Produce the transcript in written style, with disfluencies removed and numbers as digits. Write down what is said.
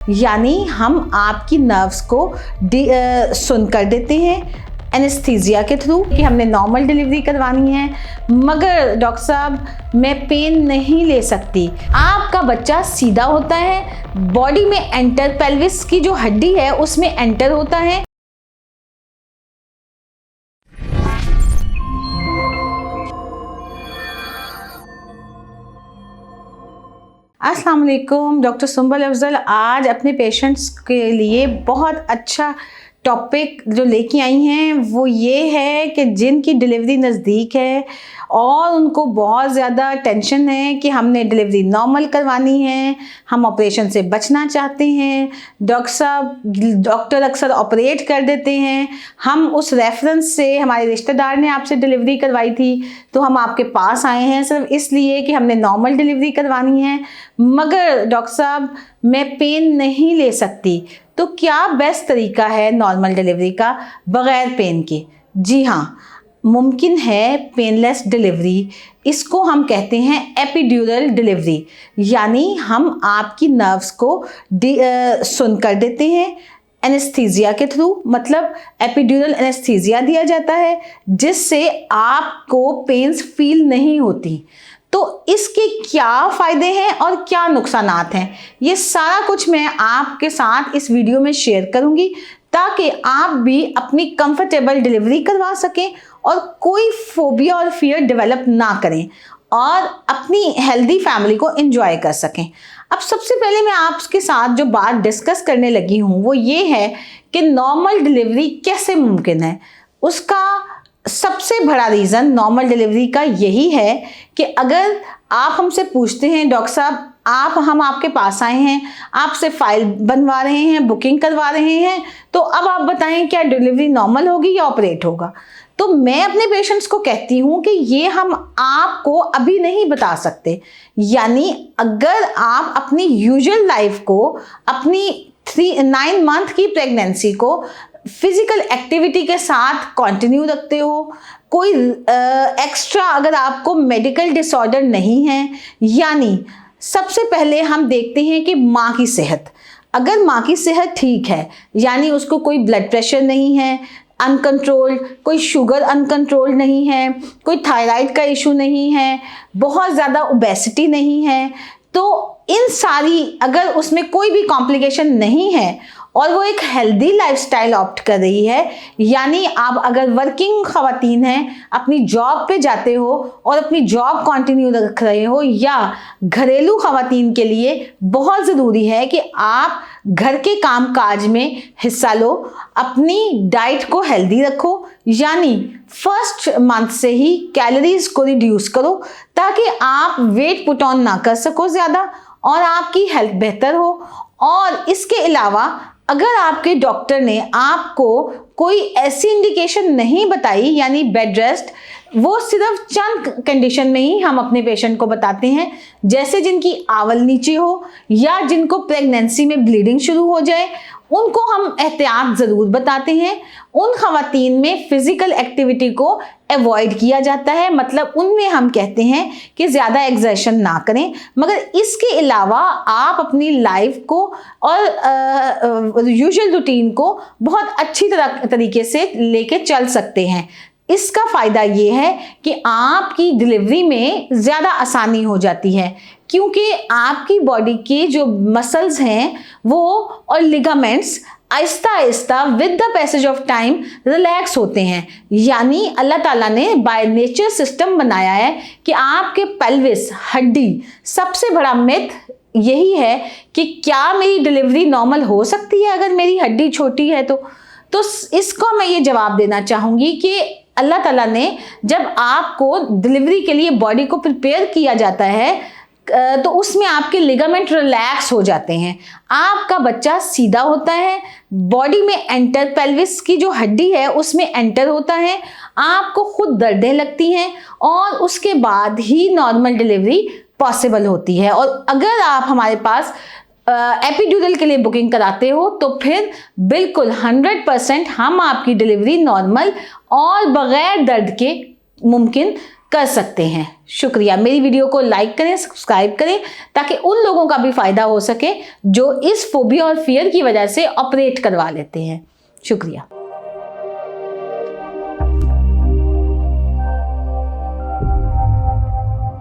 यानी हम आपकी नर्व्स को सुन कर देते हैं एनेस्थीसिया के थ्रू कि हमने नॉर्मल डिलीवरी करवानी है, मगर डॉक्टर साहब मैं पेन नहीं ले सकती। आपका बच्चा सीधा होता है, बॉडी में एंटर, पेल्विस की जो हड्डी है उसमें एंटर होता है। अस्सलाम वालेकुम, डॉक्टर सुंबल अफजल आज अपने पेशेंट्स के लिए बहुत अच्छा टॉपिक जो लेके आई हैं वो ये है कि जिनकी डिलीवरी नज़दीक है और उनको बहुत ज़्यादा टेंशन है कि हमने डिलीवरी नॉर्मल करवानी है, हम ऑपरेशन से बचना चाहते हैं। डॉक्टर अक्सर ऑपरेट कर देते हैं। हम उस रेफरेंस से, हमारे रिश्तेदार ने आपसे डिलीवरी करवाई थी तो हम आपके पास आए हैं सिर्फ इसलिए कि हमने नॉर्मल डिलीवरी करवानी है, मगर डॉक्टर साहब मैं पेन नहीं ले सकती। तो क्या बेस्ट तरीका है नॉर्मल डिलीवरी का बग़ैर पेन के? जी हाँ, मुमकिन है पेनलेस डिलीवरी। इसको हम कहते हैं एपिड्यूरल डिलीवरी, यानी हम आपकी नर्व्स को सुन कर देते हैं एनेस्थीसिया के थ्रू, मतलब एपिड्यूरल एनेस्थीसिया दिया जाता है जिससे आपको पेन्स फील नहीं होती। तो इसके क्या फ़ायदे हैं और क्या नुकसानात हैं, ये सारा कुछ मैं आपके साथ इस वीडियो में शेयर करूंगी ताकि आप भी अपनी कंफर्टेबल डिलीवरी करवा सकें और कोई फोबिया और फियर डेवलप ना करें और अपनी हेल्दी फैमिली को एंजॉय कर सकें। अब सबसे पहले मैं आपके साथ जो बात डिस्कस करने लगी हूँ वो ये है कि नॉर्मल डिलीवरी कैसे मुमकिन है। उसका सबसे बड़ा रीज़न नॉर्मल डिलीवरी का यही है कि अगर आप हमसे पूछते हैं डॉक्टर साहब हम आपके पास आए हैं, आपसे फाइल बनवा रहे हैं, बुकिंग करवा रहे हैं, तो अब आप बताएं क्या डिलीवरी नॉर्मल होगी या ऑपरेट होगा। तो मैं अपने पेशेंट्स को कहती हूँ कि ये हम आपको अभी नहीं बता सकते। यानी अगर आप अपनी यूजुअल लाइफ को, अपनी 9 मंथ की प्रेगनेंसी को फिजिकल एक्टिविटी के साथ कंटिन्यू रखते हो, कोई एक्स्ट्रा अगर आपको मेडिकल डिसऑर्डर नहीं है, यानी सबसे पहले हम देखते हैं कि माँ की सेहत, अगर माँ की सेहत ठीक है, यानी उसको कोई ब्लड प्रेशर नहीं है अनकंट्रोल्ड, कोई शुगर अनकंट्रोल्ड नहीं है, कोई थायराइड का इशू नहीं है, बहुत ज़्यादा ओबेसिटी नहीं है, तो इन सारी, अगर उसमें कोई भी कॉम्प्लिकेशन नहीं है और वो एक हेल्दी लाइफस्टाइल ऑप्ट कर रही है, यानी आप अगर वर्किंग ख़वातीन हैं, अपनी जॉब पे जाते हो और अपनी जॉब कंटिन्यू रख रहे हो, या घरेलू ख़वातीन के लिए बहुत ज़रूरी है कि आप घर के काम काज में हिस्सा लो, अपनी डाइट को हेल्दी रखो, यानी फर्स्ट मंथ से ही कैलोरीज को रिड्यूस करो ताकि आप वेट पुट ऑन ना कर सको ज़्यादा और आपकी हेल्थ बेहतर हो। और इसके अलावा अगर आपके डॉक्टर ने आपको कोई ऐसी इंडिकेशन नहीं बताई, यानी बेड रेस्ट, वो सिर्फ चंद कंडीशन में ही हम अपने पेशेंट को बताते हैं, जैसे जिनकी आवल नीचे हो या जिनको प्रेगनेंसी में ब्लीडिंग शुरू हो जाए, उनको हम एहतियात ज़रूर बताते हैं। उन ख़वातीन में फ़िज़िकल एक्टिविटी को अवॉइड किया जाता है, मतलब उनमें हम कहते हैं कि ज़्यादा एक्सर्शन ना करें, मगर इसके अलावा आप अपनी लाइफ को और यूजुअल रूटीन को बहुत अच्छी तरीके से लेके चल सकते हैं। इसका फ़ायदा ये है कि आपकी डिलीवरी में ज़्यादा आसानी हो जाती है क्योंकि आपकी बॉडी के जो मसल्स हैं वो और ligaments Aahista Aahista with the passage of time relax होते हैं। यानी अल्लाह ताला ने बाय नेचर सिस्टम बनाया है कि आपके पेल्विस हड्डी, सबसे बड़ा मिथ यही है कि क्या मेरी डिलीवरी नॉर्मल हो सकती है अगर मेरी हड्डी छोटी है तो इसको मैं ये जवाब देना चाहूँगी कि अल्लाह ताला ने जब आपको डिलीवरी के लिए बॉडी को प्रिपेयर किया जाता है तो उसमें आपके लिगामेंट रिलैक्स हो जाते हैं, आपका बच्चा सीधा होता है, बॉडी में एंटर, पेल्विस की जो हड्डी है उसमें एंटर होता है, आपको खुद दर्दें लगती हैं और उसके बाद ही नॉर्मल डिलीवरी पॉसिबल होती है। और अगर आप हमारे पास एपिड्यूरल के लिए बुकिंग कराते हो तो फिर बिल्कुल 100% हम आपकी डिलीवरी नॉर्मल और बगैर दर्द के मुमकिन कर सकते हैं। शुक्रिया। मेरी वीडियो को लाइक करें, सब्सक्राइब करें, ताकि उन लोगों का भी फायदा हो सके जो इस फोबिया और फियर की वजह से ऑपरेट करवा लेते हैं। शुक्रिया।